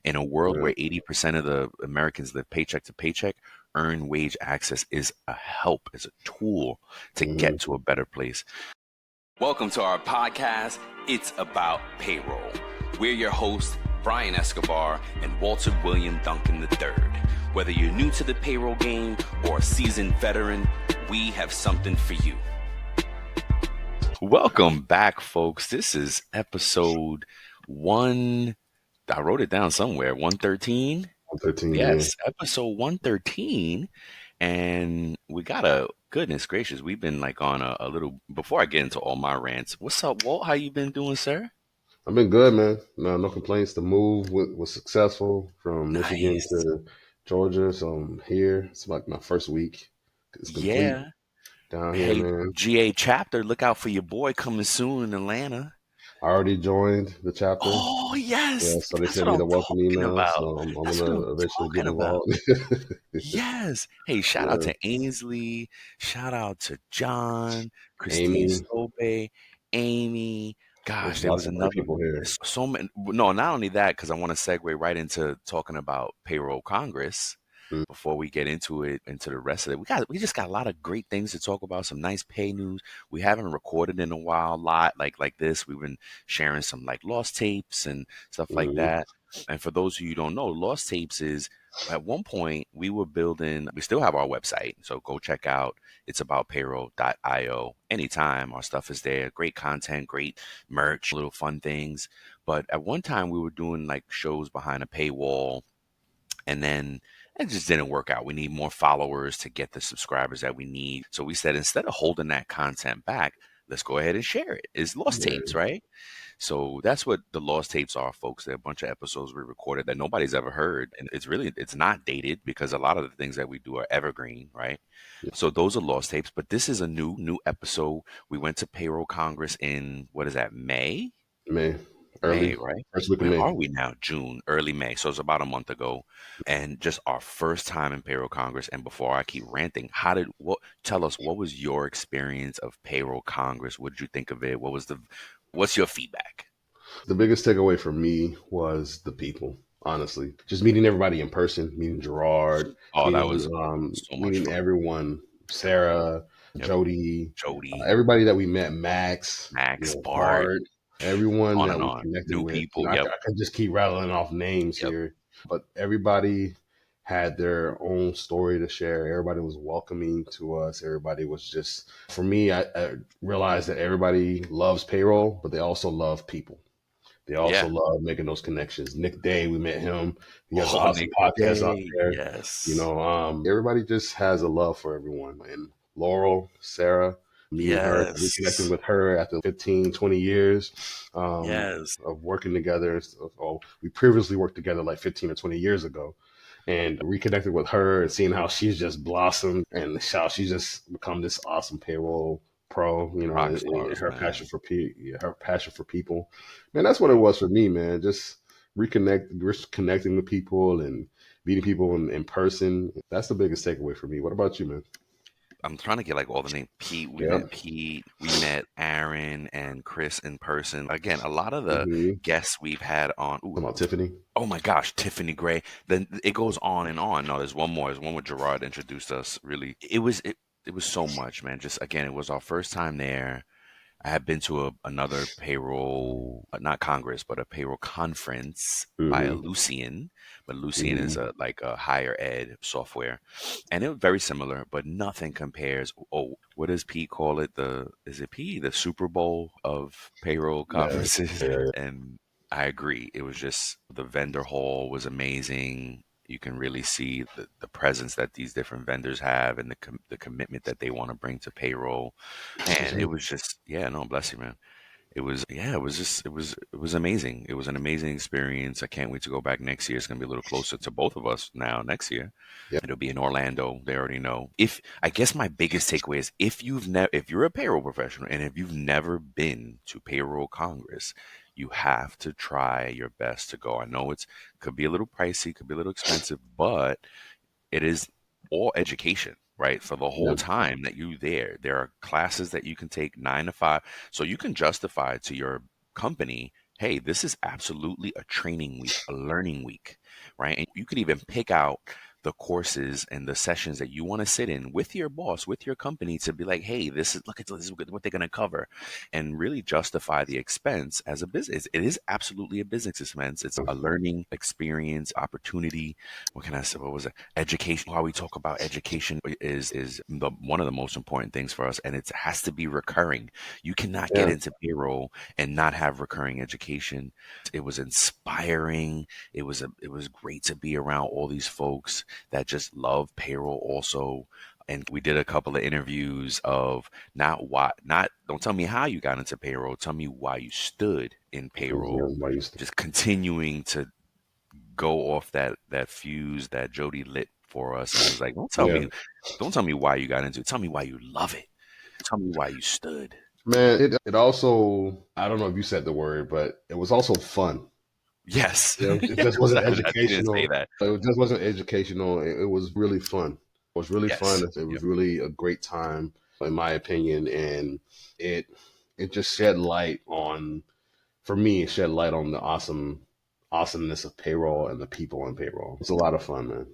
In a world Yeah. where 80% of the Americans live paycheck to paycheck, earned wage access is a help, is a tool to Hmm. get to a better place. Welcome to our podcast, It's About Payroll. We're your hosts, Brian Escobar and Walter William Duncan III. Whether you're new to the payroll game or a seasoned veteran, we have something for you. Welcome back, folks. This is episode one. I wrote it down somewhere. 113. 13, yeah. Yes, episode 113. And we got goodness gracious, we've been like on a little, before I get into all my rants, what's up, Walt? How you been doing, sir? I've been good, man. No complaints. The move was successful from Michigan Nice. to Georgia. So I'm here. It's like my first week. It's complete Yeah. down here, Hey, man. GA chapter, look out for your boy coming soon in Atlanta. I already joined the chapter. Oh, yes. Yeah, so they That's sent what me I'm the welcome talking email. So about. I'm That's what I'm gonna eventually get talking about. involved. Yes. Hey, shout out Yeah. to Ainsley. Shout out to John, Christine Amy, Sobe, Amy. there's Gosh, there was lots of great another. people here. There's so many. No, not only that, because I want to segue right into talking about Payroll Congress Mm. before we get into it, into the rest of it. We just got a lot of great things to talk about, some nice pay news. We haven't recorded in a while, lot like this. We've been sharing some like lost tapes and stuff like Mhm. that. And for those of you who don't know, lost tapes is at one point we were building, we still have our website. So go check out it's about payroll.io anytime. Our stuff is there. Great content, great merch, little fun things. But at one time we were doing like shows behind a paywall, and then it just didn't work out. We need more followers to get the subscribers that we need. So we said, instead of holding that content back, let's go ahead and share it. It's lost tapes, Yeah. right? So that's what the lost tapes are, folks. They're a bunch of episodes we recorded that nobody's ever heard. And it's not dated because a lot of the things that we do are evergreen, right? Yeah. So those are lost tapes, but this is a new episode. We went to Payroll Congress in, what is that, May? May. May, Early. right? First week of Where May. are we now? June, early May. So it's about a month ago. And just our first time in Payroll Congress. And before I keep ranting, tell us, what was your experience of Payroll Congress? What did you think of it? What's your feedback? The biggest takeaway for me was the people, honestly. Just meeting everybody in person, meeting Gerard, Oh, that meeting was so much meeting fun. everyone, Sarah, Yep. Jody, Jody, everybody that we met, Max, Max, Bart, Bart, everyone on that and we on. connected New with. people. I Yep. could just keep rattling off names Yep. here, but everybody had their own story to share. Everybody was welcoming to us. Everybody was just, for me, I realized that everybody loves payroll, but they also love people. They also Yeah. love making those connections. Nick Day, we met him. He has an Oh, awesome Nick podcast out Day. there. Yes. Everybody just has a love for everyone. And Laurel, Sarah, meeting her, reconnecting Yes. with her after 15, 20 years Yes. of working together. So, we previously worked together like 15 or 20 years ago, and reconnected with her and seeing how she's just blossomed and how she's just become this awesome payroll pro. Rock And stars, her man. passion for her passion for people, man. That's what it was for me, man. Just connecting with people and meeting people in person. That's the biggest takeaway for me. What about you, man? I'm trying to get like all the names. Pete, we Yeah. met Pete. We met Aaron and Chris in person. Again, a lot of the Mm-hmm. guests we've had on. Ooh, Talking about Tiffany. oh my gosh, Tiffany Gray. Then it goes on and on. No, there's one more. There's one where Gerard introduced us. Really, it was so much, man. Just again, it was our first time there. I had been to another payroll, not Congress, but a payroll conference by a Mm-hmm. Lucian. But Lucian is Mm-hmm. like a higher ed software, and it was very similar, but nothing compares. Oh, what does Pete call it? Is it Pete, the Super Bowl of payroll Yeah. conferences? Yeah. And I agree. It was just, the vendor hall was amazing. You can really see the presence that these different vendors have, and the commitment that they want to bring to payroll. Yes, And sir. it was just, yeah, no, bless you, man. It was, yeah, it was just, it was amazing. It was an amazing experience. I can't wait to go back next year. It's going to be a little closer to both of us now next year. Yeah. It'll be in Orlando. They already know. I guess my biggest takeaway is, if you're a payroll professional and if you've never been to Payroll Congress, you have to try your best to go. I know could be a little pricey, could be a little expensive, but it is all education, right? For the whole Yeah. time that you're there, there are classes that you can take 9 to 5. So you can justify to your company, hey, this is absolutely a training week, a learning week, right? And you could even pick out the courses and the sessions that you want to sit in with your boss, with your company to be like, hey, this is, look at this is what they're going to cover, and really justify the expense as a business. It is absolutely a business expense. It's a learning experience, opportunity. What can I say? What was it? Education. While we talk about education is the one of the most important things for us, and it has to be recurring. You cannot get Yeah, into payroll and not have recurring education. It was inspiring. It was great to be around all these folks that just love payroll also. And we did a couple of interviews of not why, not don't tell me how you got into payroll, tell me why you stood in payroll. I used to. Just continuing to go off that fuse that Jody lit for us, and was like, Yeah, don't tell me why you got into it. Tell me why you love it. Tell me why you stood. man. It also, I don't know if you said the word, but it was also fun. Yes. You know, it Yeah, just wasn't I didn't say educational. that. It just wasn't educational. It was really fun. It was really fun. Yes. It was Yep. really a great time, in my opinion, and it it just shed light on, for me, it shed light on the awesomeness of payroll and the people on payroll. It's a lot of fun, man.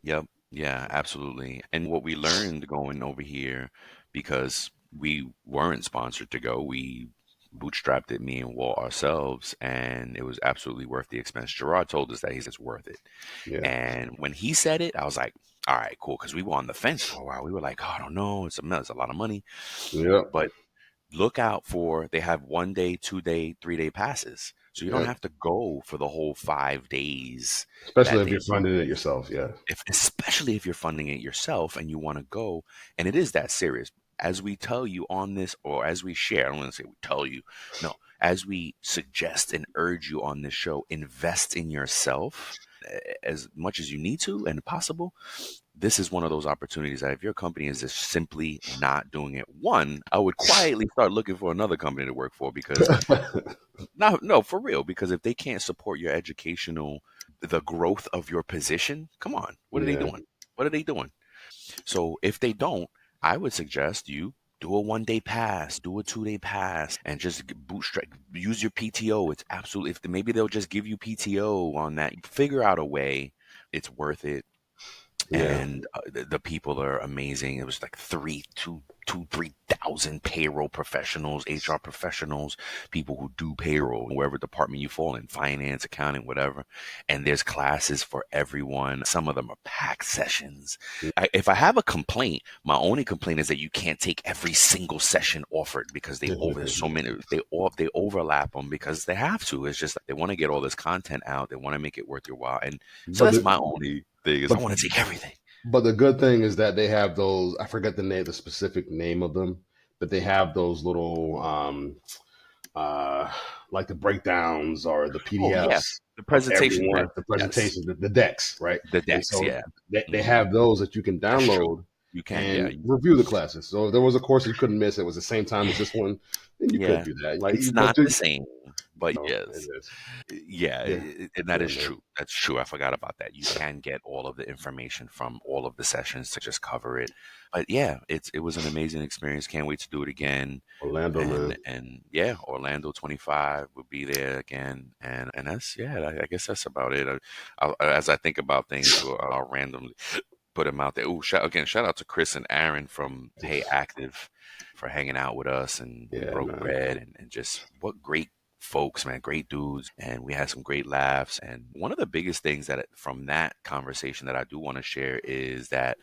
Yep. Yeah, absolutely. And what we learned going over here, because we weren't sponsored to go, we bootstrapped it, me and Walt ourselves, and it was absolutely worth the expense. Gerard told us that he's it's worth it. Yeah. And when he said it, I was like, all right, cool. Because we were on the fence for a while. We were like, oh, I don't know. It's a lot of money. Yep. But look out for, they have 1 day, 2 day, 3 day passes. So you don't Yep. have to go for the whole 5 days Especially that if they you're do. funding it yourself. Yeah. If, especially if you're funding it yourself and you want to go, and it is that serious. As we tell you on this, or as we share, I don't want to say we tell you, no, as we suggest and urge you on this show, invest in yourself as much as you need to and possible. This is one of those opportunities that if your company is just simply not doing it, one, I would quietly start looking for another company to work for, because no, for real, because if they can't support your educational, the growth of your position, come on, what are they Yeah. doing? What are they doing? So if they don't, I would suggest you do a 1 day pass, do a 2 day pass, and just bootstrap, use your PTO. It's absolutely, if maybe they'll just give you PTO on that, figure out a way. It's worth it. Yeah. And the people are amazing. It was like 3,000 payroll professionals, HR professionals, people who do payroll, wherever department you fall in, finance, accounting, whatever. And there's classes for everyone. Some of them are packed sessions. If I have a complaint, my only complaint is that you can't take every single session offered, because there's so many, they overlap them because they have to. It's just like they want to get all this content out. They want to make it worth your while. And so But that's the my only thing, is I but want to take everything. but the good thing is that they have those. I forget the specific name of them, but they have those little uh, like the breakdowns or the Oh yeah, PDFs the of presentation everyone, deck. the Yes, presentations, the decks, right? the And decks. so Yeah, they hmm have those that you can that's true. download You can. Yeah, and review the classes. So if there was a course that you couldn't miss, it was the same time as this one, then you could yeah. do that. Like, It's but not the same, but no, it yes. is. Yeah, Yeah, and that yeah, is man. true. That's true. I forgot about that. You can get all of the information from all of the sessions to just cover it. But yeah, it was an amazing experience. Can't wait to do it again. Orlando, man. And yeah, Orlando 25 will be there again. And that's, yeah, I guess that's about it. As I think about things, I'll randomly put them out there. Oh, shout out to Chris and Aaron from Pay Active for hanging out with us, and we Yeah, broke man. bread, and just what great folks, man, great dudes, and we had some great laughs. And one of the biggest things that from that conversation that I do want to share is that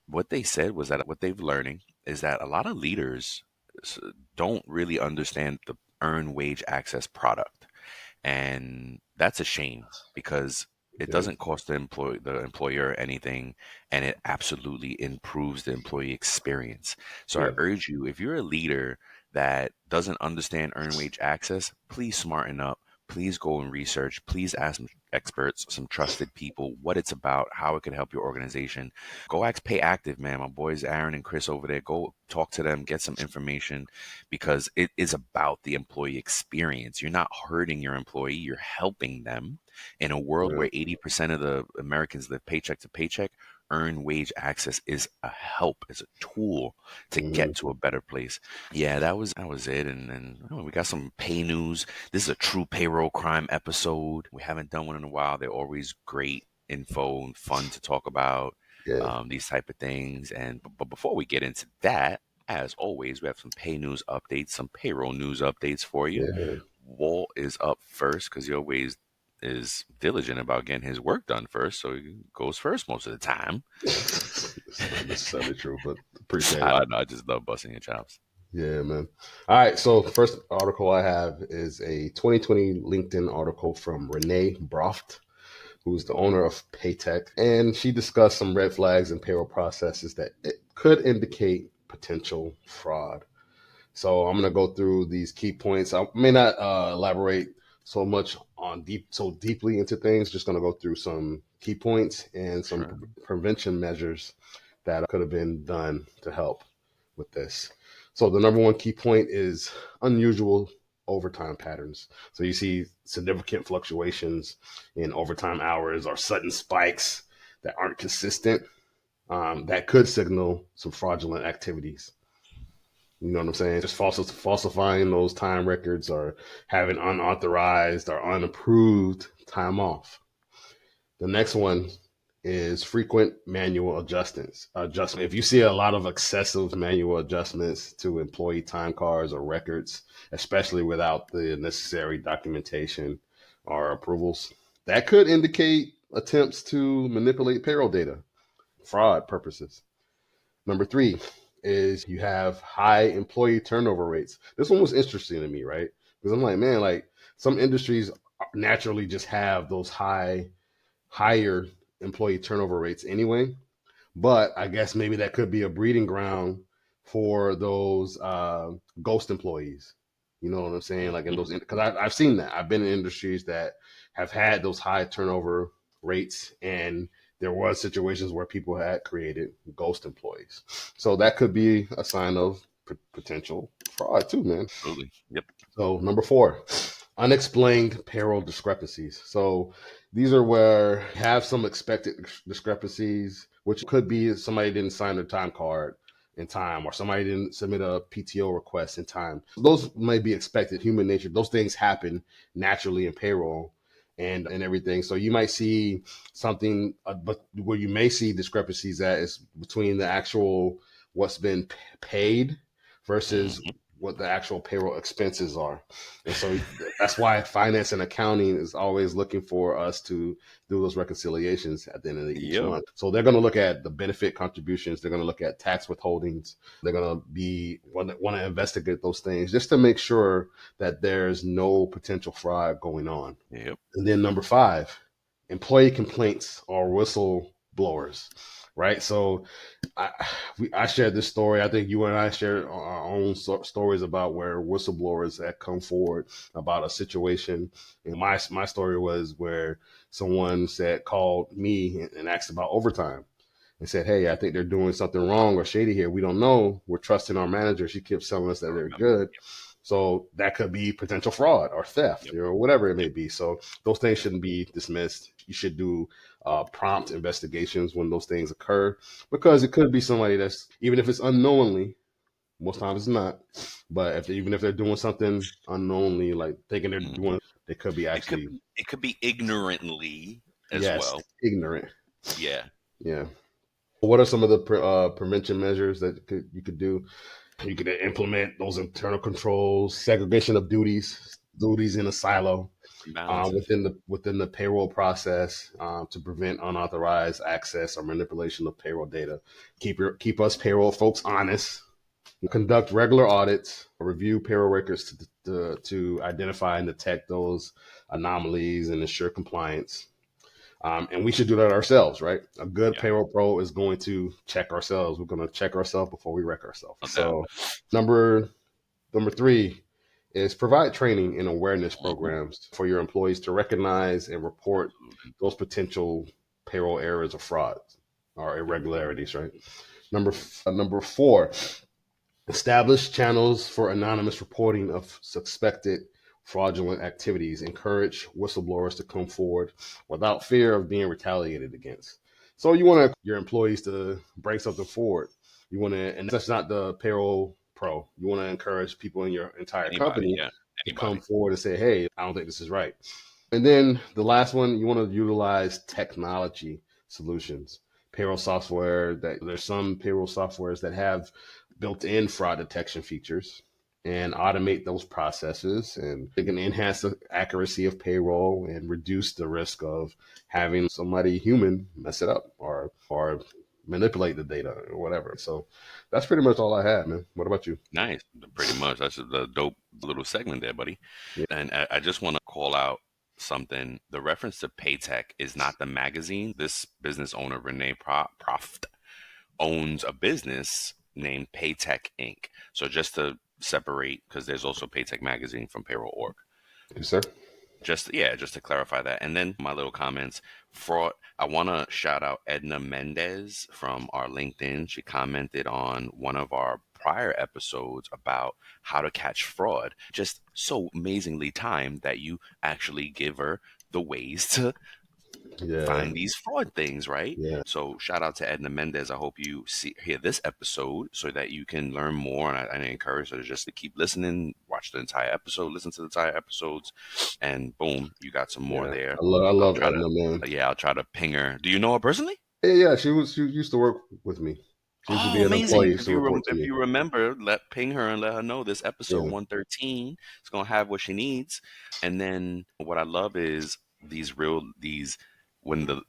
what they said was that what they've learning is that a lot of leaders s- don't really understand the earned wage access product, and that's a shame, because it Yeah, doesn't cost the employer anything, and it absolutely improves the employee experience. So I yeah, urge you, if you're a leader that doesn't understand earned wage access, please smarten up. Please go and research. Please ask some experts, some trusted people, what it's about, how it can help your organization. Go ask Pay Active, man. My boys Aaron and Chris over there. Go talk to them, get some information, because it is about the employee experience. You're not hurting your employee, you're helping them. In a world yeah, where 80% of the Americans live paycheck to paycheck, earned wage access is a help, is a tool to Mhm. get to a better place. Yeah, that was it. And then we got some pay news. This is a true payroll crime episode. We haven't done one in a while. They're always great info and fun to talk about Yeah, these type of things. And but before we get into that, as always, we have some pay news updates, some payroll news updates for you. yeah. Walt is up first because he always is diligent about getting his work done first, so he goes first most of the time. It's not necessarily true, but appreciate I it. don't know. I just love busting your chops. Yeah, man. All right. So first article I have is a 2020 LinkedIn article from Renee Broft, who's the owner of Paytech, and she discussed some red flags in payroll processes that it could indicate potential fraud. So I'm going to go through these key points. I may not elaborate so much on so deeply into things. Just going to go through some key points and some Sure. prevention measures that could have been done to help with this. So the number one key point is unusual overtime patterns. So you see significant fluctuations in overtime hours or sudden spikes that aren't consistent. That could signal some fraudulent activities. You know what I'm saying? Just falsifying those time records or having unauthorized or unapproved time off. The next one is frequent manual adjustments. Adjustment. If you see a lot of excessive manual adjustments to employee time cards or records, especially without the necessary documentation or approvals, that could indicate attempts to manipulate payroll data, fraud purposes. Number three is you have high employee turnover rates. This one was interesting to me, right? Because I'm like, man, like some industries naturally just have those higher employee turnover rates anyway. But I guess maybe that could be a breeding ground for those ghost employees. You know what I'm saying? Like in Mhm. those, because I've seen that. I've been in industries that have had those high turnover rates, and there was situations where people had created ghost employees. So that could be a sign of potential fraud too, man. Absolutely. Yep. So number four, unexplained payroll discrepancies. So these are where you have some expected discrepancies, which could be somebody didn't sign their time card in time, or somebody didn't submit a PTO request in time. Those may be expected, human nature. Those things happen naturally in payroll and everything. So you might see something, but where you may see discrepancies at is between the actual what's been paid versus Hmm. what the actual payroll expenses are. And so that's why finance and accounting is always looking for us to do those reconciliations at the end of each Yep. month. So they're going to look at the benefit contributions. They're going to look at tax withholdings. They're going to be want to investigate those things just to make sure that there's no potential fraud going on. Yep. And then number five, employee complaints or whistleblowers, right? So I I shared this story. I think you and I shared our own stories about where whistleblowers had come forward about a situation. And my story was where someone said called me and asked about overtime and said, "Hey, I think they're doing something wrong or shady here. We don't know. We're trusting our manager. She keeps telling us that I they're remember. good." So that could be potential fraud or theft, Yep. or whatever it may Yep. be. So those things Yep. shouldn't be dismissed. You should do prompt investigations when those things occur, because it could be somebody that's, even if it's unknowingly, most times it's not, but even if they're doing something unknowingly, like thinking they're Hmm. doing, they could be It could actually, be. It could be ignorantly as yes, well. ignorant. Yeah. Yeah. What are some of the prevention measures that you could do? You could implement those internal controls, segregation of duties in a silo Some balances. within the payroll process to prevent unauthorized access or manipulation of payroll data. Keep us payroll folks honest. Conduct regular audits, review payroll records to identify and detect those anomalies and ensure compliance. And we should do that ourselves, right? A good Yeah. payroll pro is going to check ourselves. We're going to check ourselves before we wreck ourselves. No doubt. So, number number three is provide training and awareness Hmm. programs for your employees to recognize and report Absolutely. those potential payroll errors or frauds or Yep. irregularities, right? Number four, establish channels for anonymous reporting of suspected fraudulent activities. Encourage whistleblowers to come forward without fear of being retaliated against. So you want your employees to bring something forward. You want to, and that's not the payroll pro. You want to encourage people in your entire Anybody, company yeah, to come anybody. forward and say, "Hey, I don't think this is right." And then the last one, you want to utilize technology solutions, payroll software. That there's some payroll softwares that have built-in fraud detection features and automate those processes, and it can enhance the accuracy of payroll and reduce the risk of having somebody human mess it up or manipulate the data or whatever. So that's pretty much all I had, man. What about you? Nice, pretty much. That's a dope little segment there, buddy. Yeah, And I just want to call out something. The reference to Paytech is not the magazine. This business owner, Renee Proft, owns a business named Paytech Inc. So just to separate, because there's also Paytech Magazine from Payroll Org. yes, sir. Just yeah, just to clarify that. And then my little comments. Fraud. I want to shout out Edna Mendez from our LinkedIn. She commented on one of our prior episodes about how to catch fraud. Just so amazingly timed that you actually give her the ways to Yeah, find these fraud things, right? yeah, So shout out to Edna Mendez. I hope you hear this episode so that you can learn more. And I encourage her to just to keep listening, watch the entire episode, listen to the entire episodes, and boom, you got some more yeah. there. I I'll love try Edna, to, man. yeah, I'll try to ping her. Do you know her personally? Yeah, yeah. She used to work with me. She used to Oh, be an amazing! employee. Used to report to If me. you remember, let ping her and let her know this episode Yeah. 113 is gonna have what she needs. And then what I love is these when the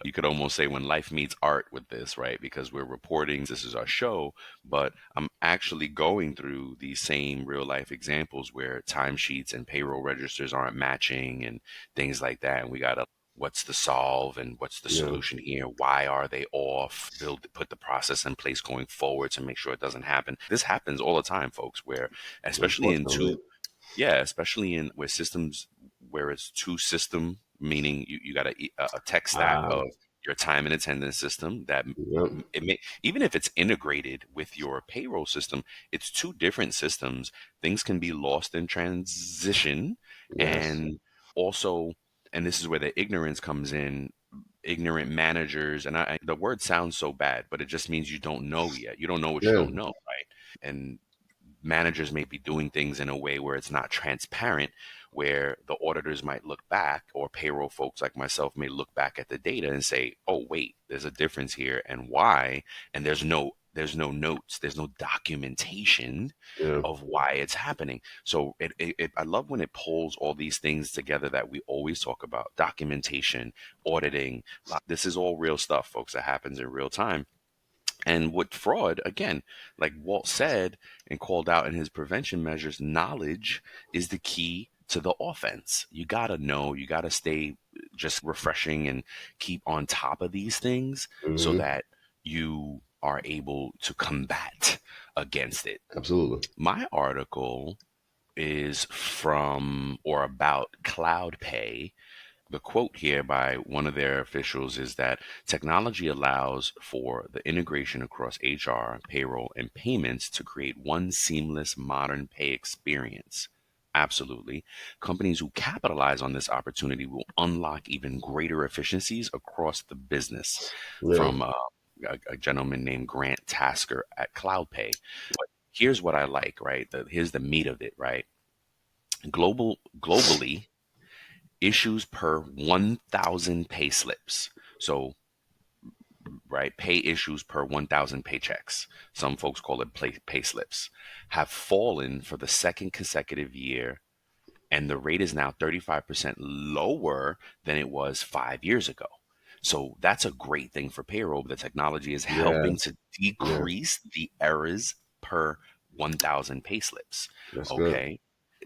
you could almost say when life meets art with this, right? Because we're reporting, this is our show, but I'm actually going through these same real life examples where timesheets and payroll registers aren't matching and things like that. And we got to, what's the solve and what's the Yeah. solution here? Why are they off? Put the process in place going forward to make sure it doesn't happen. This happens all the time, folks, where especially in Unfortunately. two yeah, especially in where systems where it's two system, meaning you got a tech stack Ah, of your time and attendance system that yep. it may even if it's integrated with your payroll system, it's two different systems. Things can be lost in transition, Yes. and also, and this is where the ignorance comes in. Ignorant managers, and the word sounds so bad, but it just means you don't know yet. You don't know what you Yeah. don't know, right? And managers may be doing things in a way where it's not transparent, where the auditors might look back, or payroll folks like myself may look back at the data and say, oh wait, there's a difference here, and why? And there's no notes, there's no documentation Yeah. of why it's happening. So I love when it pulls all these things together that we always talk about: documentation, auditing. This is all real stuff, folks, that happens in real time. And with fraud, again, like Walt said and called out in his prevention measures, knowledge is the key to the offense. You got to know, you got to stay just refreshing and keep on top of these things so Hmm. that you are able to combat against it. Absolutely. My article is from or about cloud pay. The quote here by one of their officials is that technology allows for the integration across HR, payroll, and payments to create one seamless modern pay experience. Absolutely. Companies who capitalize on this opportunity will unlock even greater efficiencies across the business. Yeah. From a gentleman named Grant Tasker at CloudPay. But here's what I like, right? Here's the meat of it, right? Globally, issues per 1,000 pay slips. So, right, pay issues per 1,000 paychecks. Some folks call it pay slips, have fallen for the second consecutive year. And the rate is now 35% lower than it was 5 years ago. So that's a great thing for payroll. The technology is helping Yes. to Yeah. decrease the errors per 1,000 pay slips. That's good. Okay.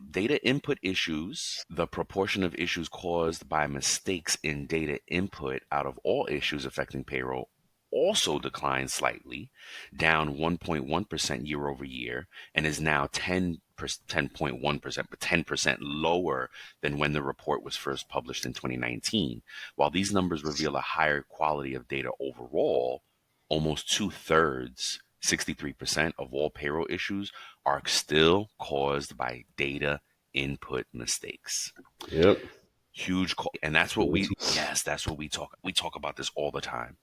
Data input issues, the proportion of issues caused by mistakes in data input out of all issues affecting payroll also declined slightly, down 1.1% year over year, and is now 10.1%, but 10% lower than when the report was first published in 2019. While these numbers reveal a higher quality of data overall, almost two-thirds, 63% of all payroll issues are still caused by data input mistakes. Yep. Huge call. And that's what Mhm. yes, that's what we talk about this all the time.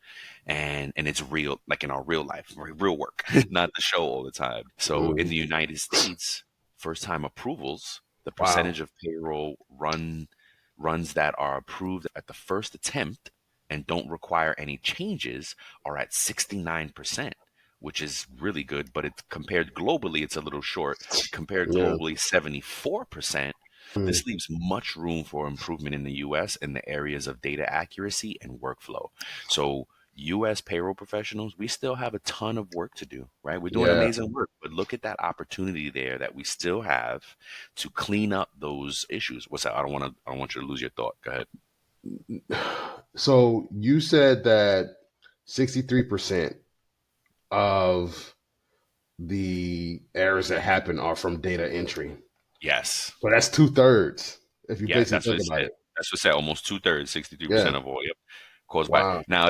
And it's real, like in our real life, real work, not the show all the time. So in Mhm. the United States, first time approvals, the Wow. percentage of payroll runs that are approved at the first attempt and don't require any changes are at 69%, which is really good, but it's compared globally, it's a little short. Compared Yeah. globally, 74%. Mm. This leaves much room for improvement in the US in the areas of data accuracy and workflow. So, US payroll professionals, we still have a ton of work to do, right? We're doing Yeah. amazing work, but look at that opportunity there that we still have to clean up those issues. What's that? I don't want you to lose your thought. Go ahead. So you said that 63% of the errors that happen are from data entry. Yes. So that's two-thirds if you Yeah, basically that's what think it about said. it. That's what it said. Almost two-thirds, Yeah. 63% of all. Yep. Caused by Wow. now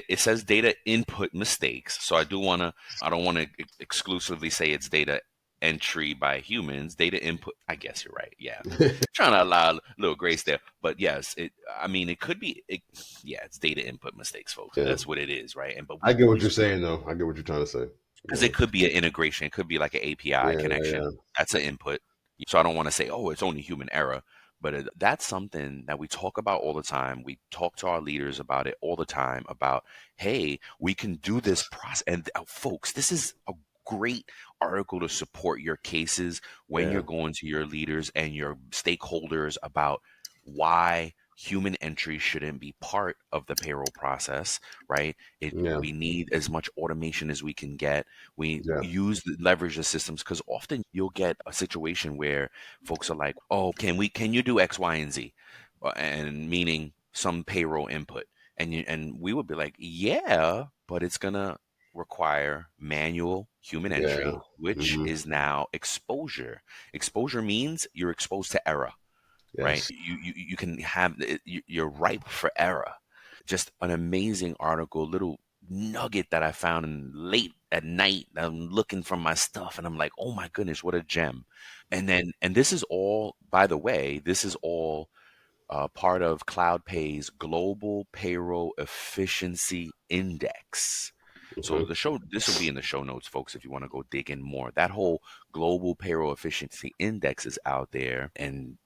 it says data input mistakes, so I don't want to exclusively say it's data entry by humans. Data input, I guess you're right. Yeah, trying to allow a little grace there, but yes, I mean it could be yeah, it's data input mistakes, folks. Yeah. That's what it is, right? And but I we get what always you're forget, saying, though. I get what you're trying to say. because Yeah. it could be an integration, it could be like an API Yeah. Yeah. connection. That's an input. So I don't want to say, oh, it's only human error, but that's something that we talk about all the time. We talk to our leaders about it all the time about, hey, we can do this process. And folks, this is a great article to support your cases when Yeah. you're going to your leaders and your stakeholders about why human entry shouldn't be part of the payroll process, right? Yeah. We need as much automation as we can get. We Yeah. leverage the systems, because often you'll get a situation where folks are like, "Oh, can you do X, Y, and Z?" And meaning some payroll input, and we would be like, "Yeah, but it's gonna require manual human Yeah. entry, which Hmm. is now exposure. Exposure means you're exposed to error, right? Yes. You can have you're ripe for error. Just an amazing article, little nugget that I found late at night. I'm looking for my stuff and I'm like, oh my goodness, what a gem. And this is all, by the way, this is all part of CloudPay's Global Payroll Efficiency Index. So Hmm. this will be in the show notes, folks, if you want to go dig in more. That whole Global Payroll Efficiency Index is out there, and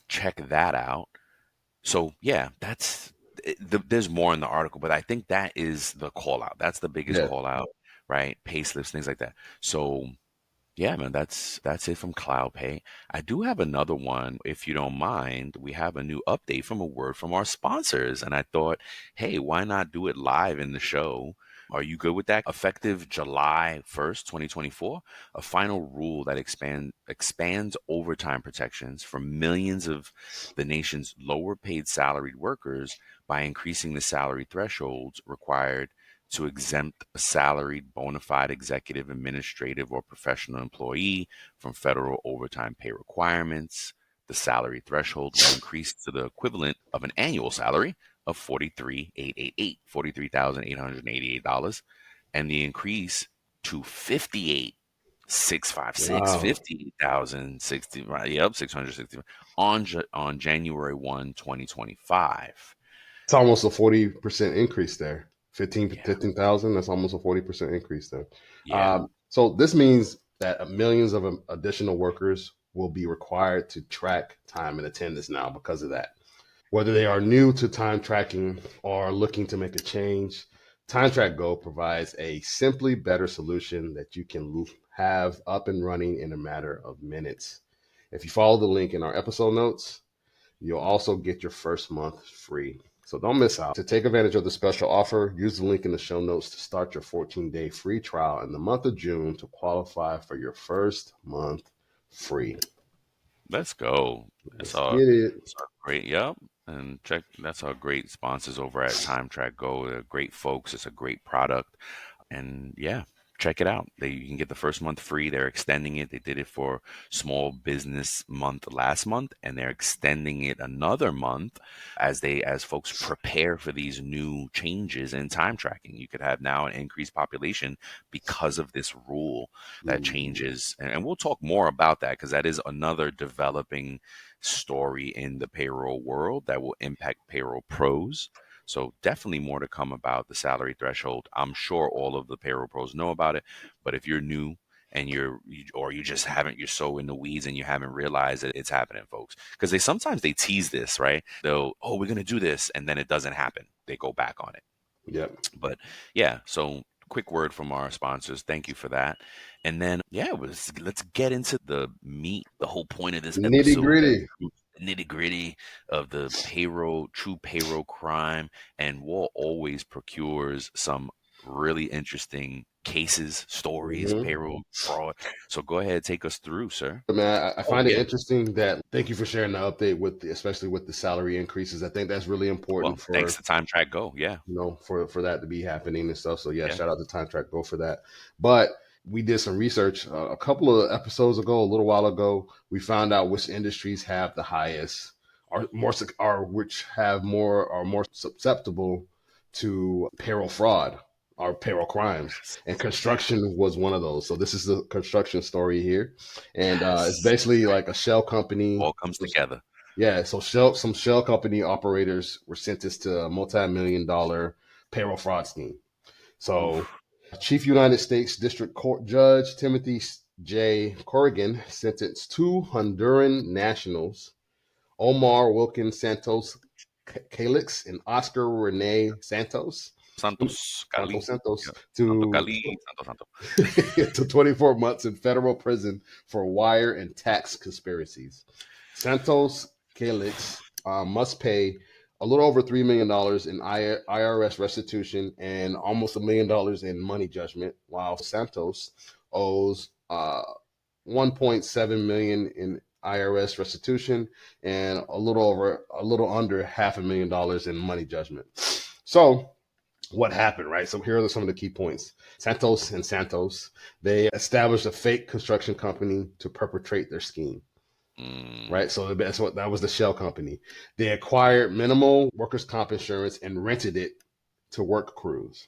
check that out. So yeah, there's more in the article, but I think that is the call out. That's the biggest Yeah. call out, right? Pay slips, things like that. So yeah, man, that's it from CloudPay. I do have another one, if you don't mind. We have a new update from a word from our sponsors, and I thought, hey, why not do it live in the show? Are you good with that? Effective July 1st, 2024, a final rule that expands overtime protections for millions of the nation's lower paid salaried workers by increasing the salary thresholds required to exempt a salaried bona fide executive, administrative, or professional employee from federal overtime pay requirements. The salary threshold will increase to the equivalent of an annual salary of $43,888, and the increase to 58,656, Wow. 50,060, right? Yep, 660 on January 1, 2025. It's almost a 40% increase there. 15, Yeah, 15,000. That's almost a 40% increase there. yeah, So this means that millions of additional workers will be required to track time and attendance now because of that. Whether they are new to time tracking or looking to make a change, Time Track Go provides a simply better solution that you can have up and running in a matter of minutes. If you follow the link in our episode notes, you'll also get your first month free. So don't miss out. To take advantage of the special offer, use the link in the show notes to start your 14-day free trial in the month of June to qualify for your first month free. let's go. Let's get it. That's our great, yep. And check, that's our great sponsors over at Time Track Go. They're great folks. It's a great product. And yeah. check it out. You can get the first month free. They're extending it. They did it for Small Business Month last month, and they're extending it another month as folks prepare for these new changes in time tracking. You could have now an increased population because of this rule that Mhm. changes, and we'll talk more about that because that is another developing story in the payroll world that will impact payroll pros. So definitely more to come about the salary threshold. I'm sure all of the payroll pros know about it, but if you're new and or you just haven't, you're so in the weeds and you haven't realized that it's happening, folks, because sometimes they tease this, right? They'll, oh, we're gonna do this, and then it doesn't happen. They go back on it. Yep. But yeah, so quick word from our sponsors. Thank you for that. And then yeah, let's get into the meat, the whole point of this Nitty episode, the gritty. nitty gritty of the true payroll crime. And Wall always procures some really interesting cases, stories, Hmm. payroll fraud. So go ahead, take us through, sir. But man, I Oh find it yeah. interesting that thank you for sharing the update with especially with the salary increases. I think that's really Well, important thanks for to Time Track Go. Yeah. for that to be happening and stuff. So yeah, Yeah. shout out to Time Track Go for that. But we did some research a couple of episodes ago, a little while ago. We found out which industries have the highest, or more, or which have more, are more susceptible to payroll fraud or payroll crimes. Yes. And Yes. construction was one of those. So this is the construction story here, and it's Yes. basically like a shell company. All comes together. Yeah, so some shell company operators were sentenced to a multi-million dollar payroll fraud scheme. So, Oof. Chief United States District Court Judge Timothy J. Corrigan sentenced two Honduran nationals, Omar Wilkins Santos Calix and Oscar Rene Santos, Santos Cali. Santos, Yeah. Santo to Cali. Santo Santo. to 24 months in federal prison for wire and tax conspiracies. Santos Calix must pay a little over $3 million in IRS restitution and almost $1 million in money judgment, while Santos owes 1.7 million in IRS restitution and a little under $500,000 in money judgment. So what happened, right? So here are some of the key points. Santos, they established a fake construction company to perpetrate their scheme, Mm. right? So that's what that was the shell company. They acquired minimal workers' comp insurance and rented it to work crews.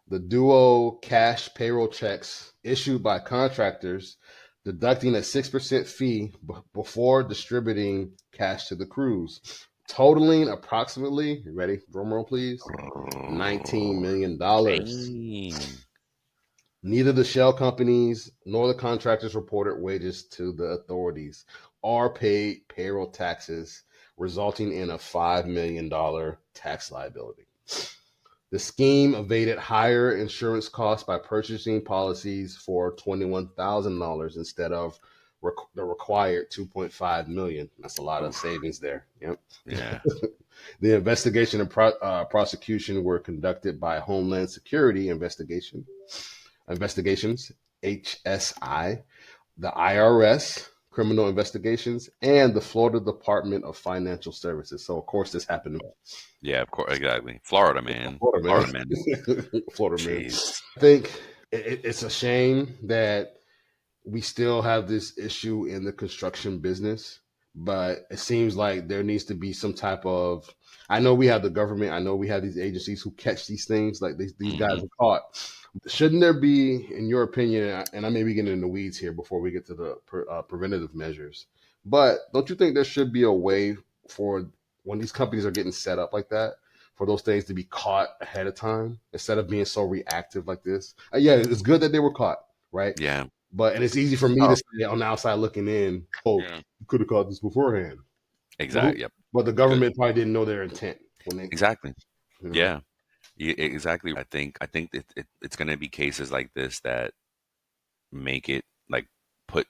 The duo cash payroll checks issued by contractors, deducting a 6% fee before distributing cash to the crews, totaling approximately, you ready? Drum roll, please. $19 Oh, million. dollars. dang. Neither the shell companies nor the contractors reported wages to the authorities or paid payroll taxes, resulting in a $5 million tax liability. The scheme evaded higher insurance costs by purchasing policies for $21,000 instead of the required 2.5 million. That's a lot of Oof. savings there. Yep. Yeah. The investigation and prosecution were conducted by Homeland Security Investigations, HSI, the IRS, Criminal Investigations, and the Florida Department of Financial Services. So, of course, this happened Yeah, of course. Exactly. Florida, in man. Florida, Florida, man. man. Florida, man. Jeez. I think it's a shame that we still have this issue in the construction business, but it seems like there needs to be some type of. I know we have the government. I know we have these agencies who catch these things. Like these guys Hmm. are caught. Shouldn't there be, in your opinion, and I may be getting in the weeds here before we get to the preventative measures, but don't you think there should be a way for when these companies are getting set up like that, for those things to be caught ahead of time instead of being so reactive like this? Yeah, it's good that they were caught, right? Yeah. But and it's easy for It's me to tough. say on the outside looking in, oh, Yeah. you could have caught this beforehand. But Exactly. Yep. but the Good. government probably didn't know their intent when they, Exactly. you know. Yeah. Exactly. I think it's going to be cases like this that make it like put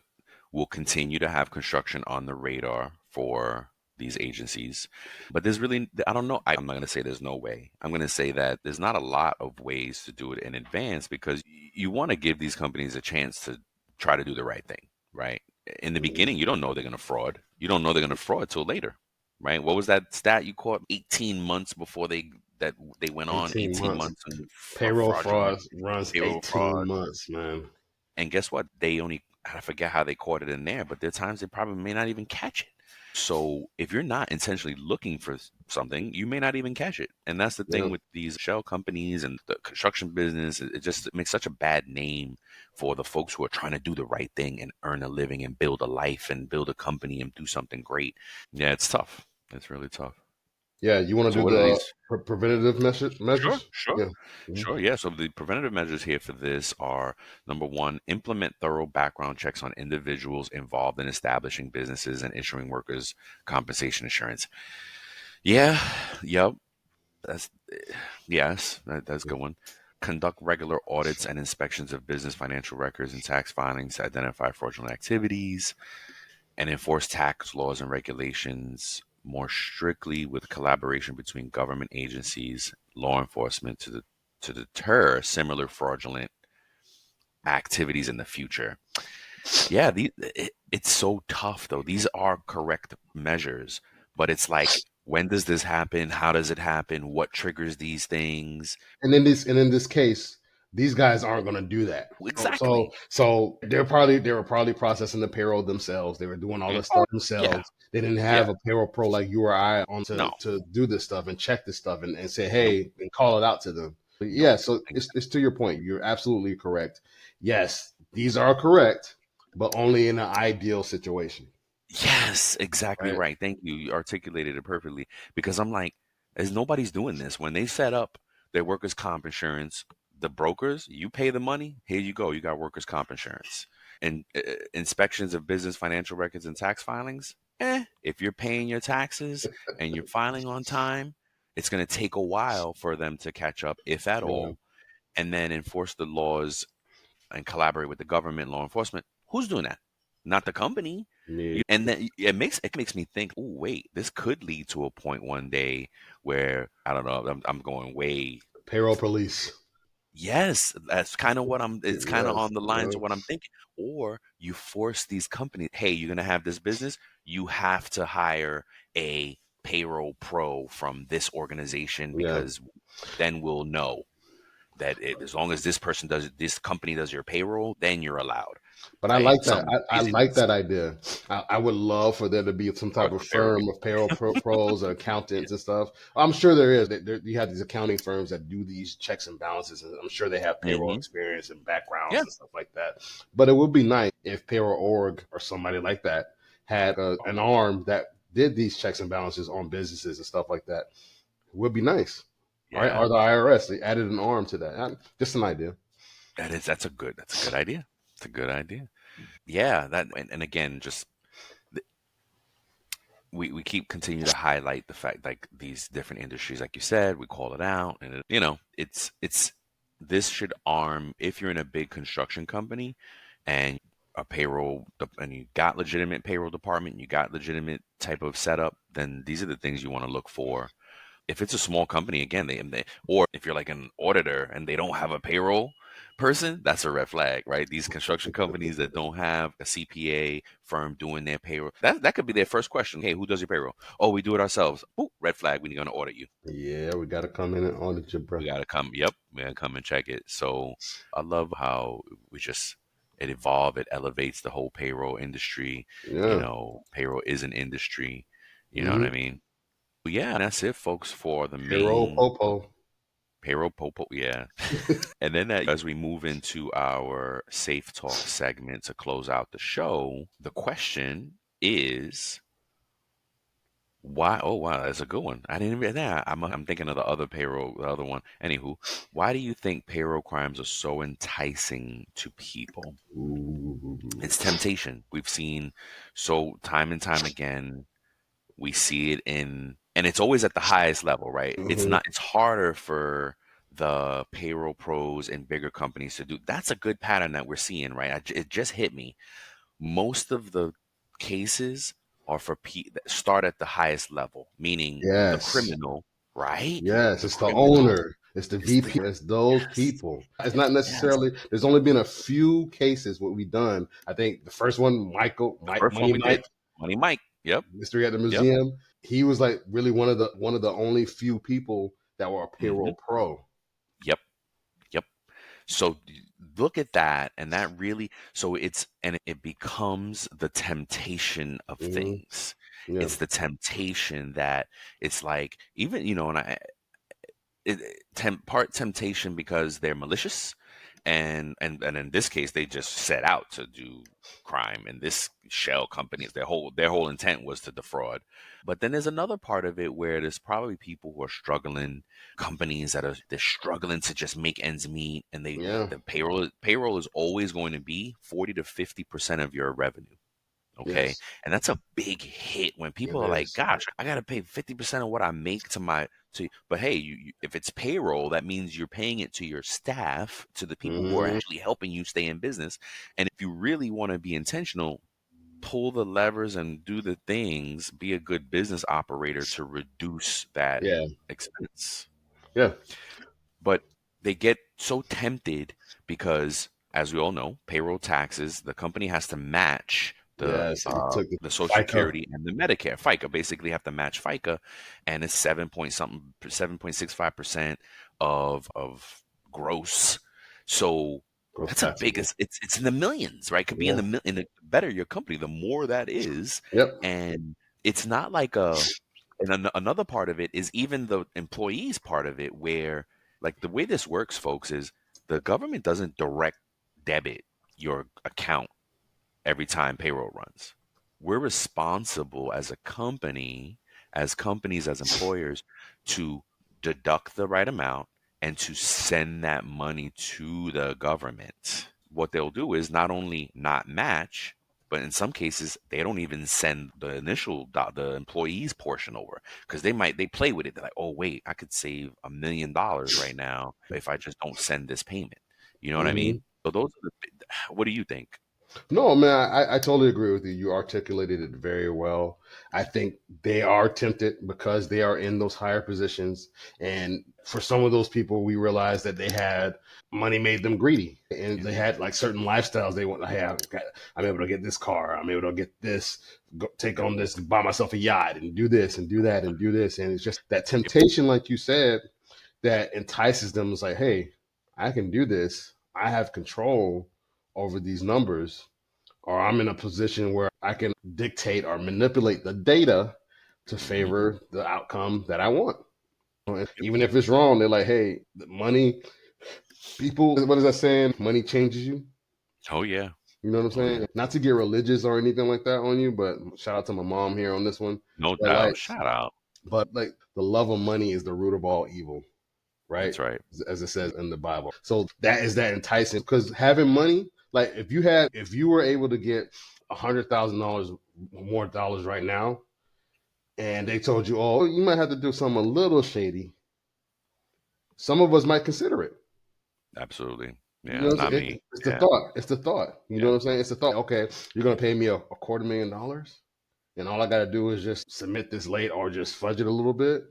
will continue to have construction on the radar for these agencies. But there's really, I don't know. I'm not going to say there's no way. I'm going to say that there's not a lot of ways to do it in advance because you want to give these companies a chance to try to do the right thing, right? In the Mhm. beginning, you don't know they're going to fraud. You don't know they're going to fraud till later, right? What was that stat you caught? 18 months before they that they went on 18 18 months. months and Payroll fraudulent fraud runs payroll 18 fraud. months, man. And guess what? They only, I forget how they caught it in there, but there are times they probably may not even catch it. So if you're not intentionally looking for something, you may not even catch it. And that's the Yeah. thing with these shell companies and the construction business. It just makes such a bad name for the folks who are trying to do the right thing and earn a living and build a life and build a company and do something great. Yeah, it's tough. It's really tough. Yeah. You want So to do what are the these? preventative Sure, measures? sure. Yeah. Mhm. Sure, yeah. So the preventative measures here for this are number one, implement thorough background checks on individuals involved in establishing businesses and issuing workers' compensation insurance. Yeah, yep. That's yes, that's a good one. Conduct regular audits and inspections of business financial records and tax filings to identify fraudulent activities and enforce tax laws and regulations more strictly with collaboration between government agencies, law enforcement to deter similar fraudulent activities in the future. Yeah, it's so tough though. These are correct measures, but it's like when does this happen? How does it happen? What triggers these things? And in this case, these guys aren't going to do that. Exactly. They were probably processing the payroll themselves. They were doing all this Oh, stuff yeah, themselves. They didn't yeah. have a payroll pro like you or I on No, to do this stuff and check this stuff and say, nope, hey, and call it out to them. But nope. yeah, so it's to your point. You're absolutely correct. Yes, these are correct, but only in an ideal situation, Yes, exactly right? right. Thank you. You articulated it perfectly because I'm like, as nobody's doing this. When they set up their workers' comp insurance, the brokers, you pay the money, here you go. You got workers' comp insurance. And inspections of business financial records and tax filings, if you're paying your taxes and you're filing on time, it's going to take a while for them to catch up, if at Yeah, all, and then enforce the laws and collaborate with the government, law enforcement. Who's doing that? Not the company. yeah. And then it makes me think, oh wait, this could lead to a point one day where I don't know, I'm going way. Payroll police. Yes, that's kind of what I'm. It's kind of Yes, on the lines yeah, of what I'm thinking. Or you force these companies, hey, you're gonna have this business, you have to hire a payroll pro from this organization yeah. because then we'll know that as long as this company does your payroll, then you're allowed, But I right? like that. Some I like craziness. that idea. I would love for there to be some Oh, type of there would be. firm of pros or Yeah. accountants and stuff. I'm sure there is. You have these accounting firms that do these checks and balances, and I'm sure they have payroll Hmm. experience and backgrounds Yeah. and stuff like that. But it would be nice if payroll org or somebody like that had an arm that did these checks and balances on businesses and stuff like that. It would be nice. All right, or Yeah. the IRS they added an arm to that. Just an idea. That's a good idea. It's a good idea. Yeah. And again, just we keep continue to highlight the fact like these different industries, like you said, we call it out, and it's this should arm if you're in a big construction company and a payroll and you got legitimate payroll department, you got legitimate type of setup, then these are the things you want to look for. If it's a small company, again, or if you're like an auditor and they don't have a payroll person, that's a red flag, right? These construction companies that don't have a CPA firm doing their payroll, that could be their first question. Hey, who does your payroll? Oh, we do it ourselves. Ooh, red flag. We're going to audit you. Yeah, we got to come in and audit you, bro. We got to come. Yep, we got to come and check it. So I love how we just it evolved. It elevates the whole payroll industry. Yeah. Payroll is an industry. You know what Hmm. I mean? But yeah, and that's it, folks, for the Payroll main popo. payroll popo. Yeah. And then as we move into our safe talk segment to close out the show, the question is why? Oh wow, that's a good one. I didn't even that. I'm thinking of the other payroll, the other one. Anywho, why do you think payroll crimes are so enticing to people? Ooh. It's temptation. We've seen so time and time again. We see it and it's always at the highest level, right? It's Hmm. not, it's harder for the payroll pros and bigger companies to do. That's a good pattern that we're seeing, right? It just hit me. Most of the cases are for that start at the highest level, meaning the Yes. criminal, right? Yes. The It's the criminal owner. It's the is the, VP. It's those yes, people. It's not yes. necessarily. There's only been a few cases what we've done. I think the first one, The first one Money we did, Mike, Money Mike. Yep, Mystery at the yep. Museum. He was like really one of the only few people that were a Hmm. payroll pro. Yep. Yep. So look at that, and that really, so it's, and it becomes the temptation of Hmm. things. Yeah. It's the temptation that it's like, even, and part temptation because they're malicious, and in this case they just set out to do crime, and this shell companies, their whole intent was to defraud. But then there's another part of it where there's probably people who are struggling, companies that are, they're struggling to just make ends meet, and Yeah. the payroll is always going to be 40 to 50% of your revenue. Okay. Yes. And that's a big hit when It people are like, is. gosh, I got to pay 50% of what I make but hey, if it's payroll, that means you're paying it to your staff, to the people who are Hmm. actually helping you stay in business. And if you really want to be intentional, pull the levers and do the things, be a good business operator to reduce that Yeah. expense. Yeah. But they get so tempted because, as we all know, payroll taxes, the company has to match Yes. It took the the Social FICA. Security and the Medicare. FICA basically have to match FICA, and it's 7.65% of gross. So Gross that's a big. taxable. It's in the millions, right? Could be in Yeah. in the better your company, the more that is, Yep. and it's not like a. And another part of it is even the employees part of it, where, like, the way this works, folks, is the government doesn't direct debit your account every time payroll runs. We're responsible as a company, as companies, as employers, to deduct the right amount and to send that money to the government. What they'll do is not only not match, but in some cases they don't even send the the employees portion over, because they play with it. They're like, oh wait, I could save $1 million right now if I just don't send this payment. You know what I Hmm. mean? So those are what do you think? No, man, I totally agree with you. You articulated it very well. I think they are tempted because they are in those higher positions. And for some of those people, we realized that they had money made them greedy and Yeah. they had like certain lifestyles they want to have. I'm able to get this car. I'm able to get this, take on this, buy myself a yacht and do this and do that and do this. And it's just that Yep. temptation, like you said, that entices them. It's like, hey, I can do this. I have control over these numbers, or I'm in a position where I can dictate or manipulate the data to Hmm. favor the outcome that I want. Even if it's wrong, they're like, hey, the money, people, what is that saying? Money changes you. Oh yeah. You know what I'm Oh yeah. saying? Not to get religious or anything like that on you, but shout out to my mom here on this one. No But like, doubt. Shout out. the love of money is the root of all evil, right? That's right. As it says in the Bible. So that is that enticing because having money, like if you were able to get $100,000 more dollars right now, and they told you, oh, you might have to do something a little shady, some of us might consider it. Absolutely. You Yeah. know, Not me. it's the Yeah. thought. It's the thought. You know Yeah. what I'm saying? It's the thought. Okay, you're gonna pay me a $250,000, and all I got to do is just submit this late or just fudge it a little bit.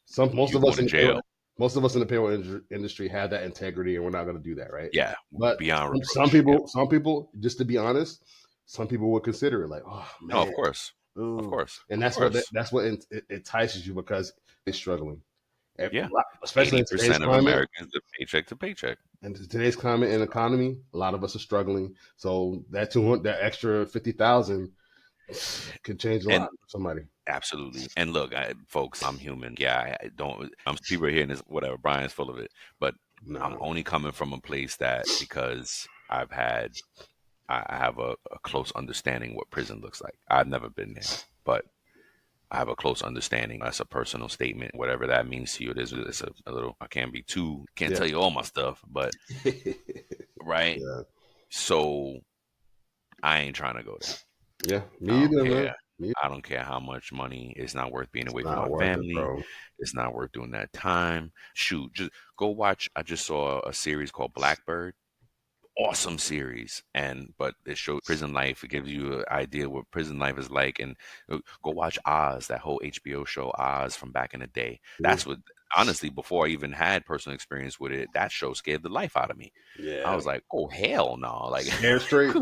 Some most You of us going in to the payroll, jail. most of us in the payroll industry have that integrity, and we're not going to do that, right? Yeah. But Beyond some reproach. Yep. people, some people, just to be honest, some people would consider it like, oh No, of man, course. Of ooh, course. and Of course. that's what entices you because they're struggling, Yeah. especially in today's 80% of climate. Americans live paycheck to paycheck. In today's climate and economy, a lot of us are struggling. So that 200, that extra 50,000 could change a And lot for somebody. absolutely. And look, folks, I'm human. Yeah. I don't, people are hearing this, whatever. Brian's full of it. But I'm No, only coming from a place that, because I have a close understanding what prison looks like. I've never been there, but I have a close understanding. That's a personal statement. Whatever that means to you, it's a little. I can't yeah, tell you all my stuff, but right. yeah, So I ain't trying to go there. yeah. I Me don't either, man. care. I don't care how much money. It's not worth being away from Not my worth it, family. bro. It's not worth doing that time. Shoot, just go watch. I just saw a series called Blackbird. awesome series, and but it shows prison life. It gives you an idea what prison life is like, and go watch Oz, that whole HBO show Oz from back in the day. Mhm. That's what, honestly, before I even had personal experience with it, that show scared the life out of me. I Yeah. was like, oh hell no, like Scared straight.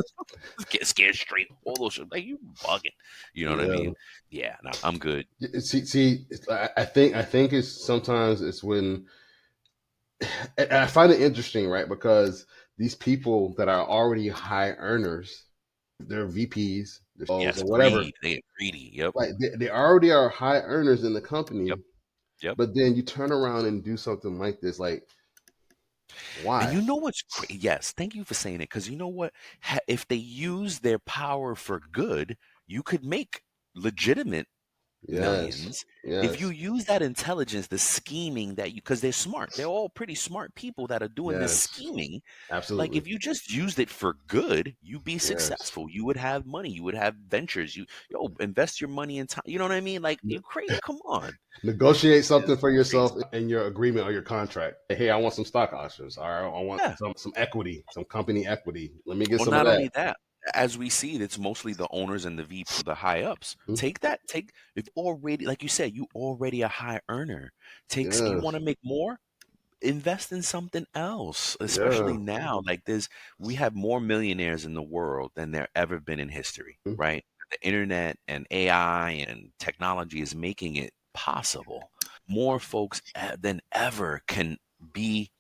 get scared straight. All those shows, like you bugging, you know what I Yeah. mean? Yeah, no, I'm good. See, I think it's sometimes it's when and I find it interesting, right? Because these people that are already high earners, they're VPs, they're CEOs Yes, or whatever, greed. They get greedy. Yep, like they already are high earners in the yep, company, yep. but then you turn around and do something like this, like And why? you know what's crazy? Yes, thank you for saying it. Because you know what? If they use their power for good, you could make legitimate Yes, millions. If you yes, use that intelligence, the scheming that you, because they're smart, they're all pretty smart people that are doing this yes, scheming. Like absolutely, if you just used it for good, you'd be yes. successful. You would have money. You would have ventures. Invest your money in time. You know what I mean? Like you crazy. Come on. Negotiate something It's for yourself crazy. in your agreement or your contract. Hey, I want some stock options. All right, I want Yeah. some equity, some company equity. Let me get Well, some of not that. only that, as we see, it's mostly the owners and the VP, the high ups. Hmm? Take that, take if already, like you said, you already a high earner. Takes you Yes, want to make more, invest in something else, yeah. especially now. Like we have more millionaires in the world than there ever been in history, Hmm? right? The internet and AI and technology is making it possible. More folks than ever can be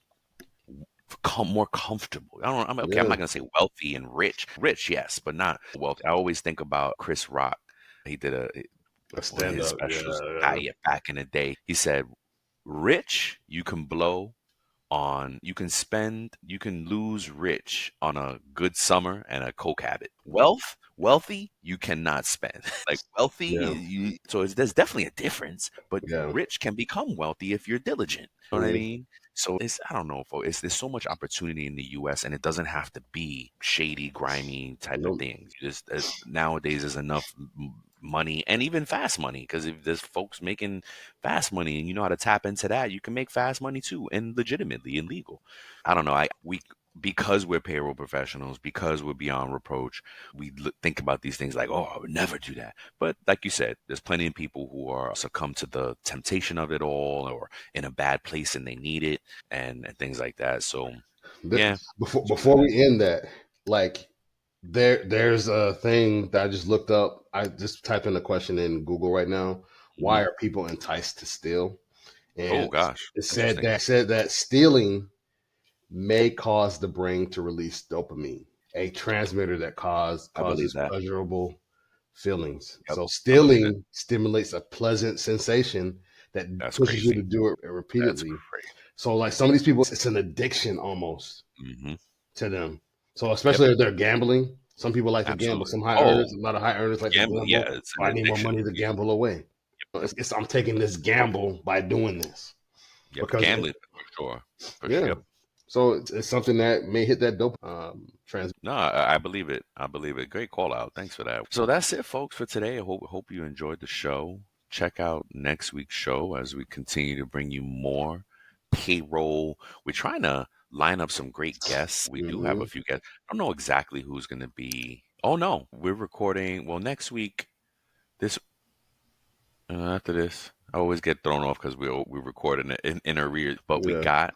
more comfortable. I'm okay. I'm Yeah, not gonna say wealthy and rich. Rich, yes, but not wealthy. I always think about Chris Rock. He did a one of stand his up. specials Yeah, back in the day. He said, "Rich, you can blow on, you can spend, you can lose rich on a good summer and a coke habit. Wealthy, you cannot spend. Like wealthy, yeah, so there's definitely a difference, but yeah, rich can become wealthy if you're diligent. You know what I yeah. mean? So I don't know, folks. There's so much opportunity in the U.S. and it doesn't have to be shady, grimy type of Nope. things. Just nowadays, there's enough money and even fast money because if there's folks making fast money and you know how to tap into that, you can make fast money too and legitimately and legal. I don't know. We because we're payroll professionals, because we're beyond reproach, we think about these things like, oh, I would never do that. But like you said, there's plenty of people who are succumb to the temptation of it all, or in a bad place and they need it, and things like that. So Th- yeah, Before that's what before it is. we end that, like there's a thing that I just looked up. I just typed in a question in Google right now. Why Mhm. are people enticed to steal? Oh And gosh, it said interesting. that stealing may cause the brain to release dopamine, a transmitter that I believe causes that. pleasurable feelings. Yep, So I believe it. stealing stimulates a pleasant sensation that That's pushes you to crazy. do it That's repeatedly. crazy. So like some of these people, it's an addiction almost Hmm. to them. So Yep, especially if they're gambling, some people like to gamble. absolutely. Some high Oh, earners, a lot of high earners like to gambling. Yeah, gamble. it's So an I need more addiction. money to gamble away. Yep, I'm taking this gamble by doing this yep. because Gambling for sure. For sure. yeah. Yep. So it's something that may hit that dope trans. No, I believe it. I believe it. Great call out. Thanks for that. So that's it, folks, for today. I hope you enjoyed the show. Check out next week's show as we continue to bring you more payroll. We're trying to line up some great guests. We do have a Hmm. few guests. I don't know exactly who's going to be. Oh no, we're recording. Well, next week. This after this, I always get thrown off because we're recording it in arrears. But we Yeah. got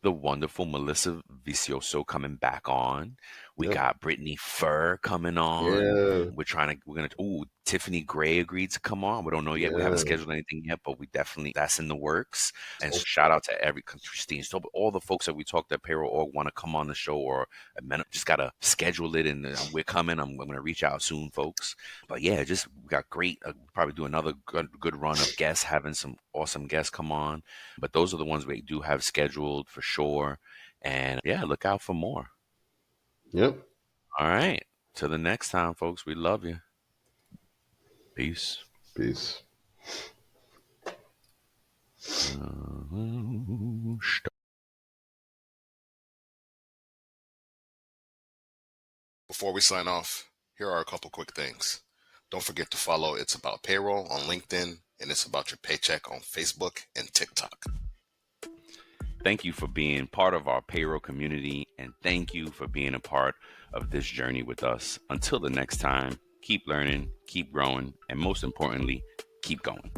the wonderful Melissa Vicioso coming back on. We Yep. got Brittany Fur coming on. Yeah. We're gonna. Ooh, Tiffany Gray agreed to come on. We don't know yet. We haven't Yeah. scheduled anything yet, but we definitely that's in the works. And So shout out to every Christine, so all the folks that we talked at Payroll Org want to come on the show or just gotta schedule it, and we're coming. I'm gonna reach out soon, folks. But yeah, just we got great. Probably do another good run of guests, having some awesome guests come on. But those are the ones we do have scheduled for sure. And yeah, look out for more. yep. All right. Till the next time, folks. We love you. Peace. Peace. Before we sign off, here are a couple quick things. Don't forget to follow It's About Payroll on LinkedIn and It's About Your Paycheck on Facebook and TikTok. Thank you for being part of our payroll community, and thank you for being a part of this journey with us. Until the next time, keep learning, keep growing, and most importantly, keep going.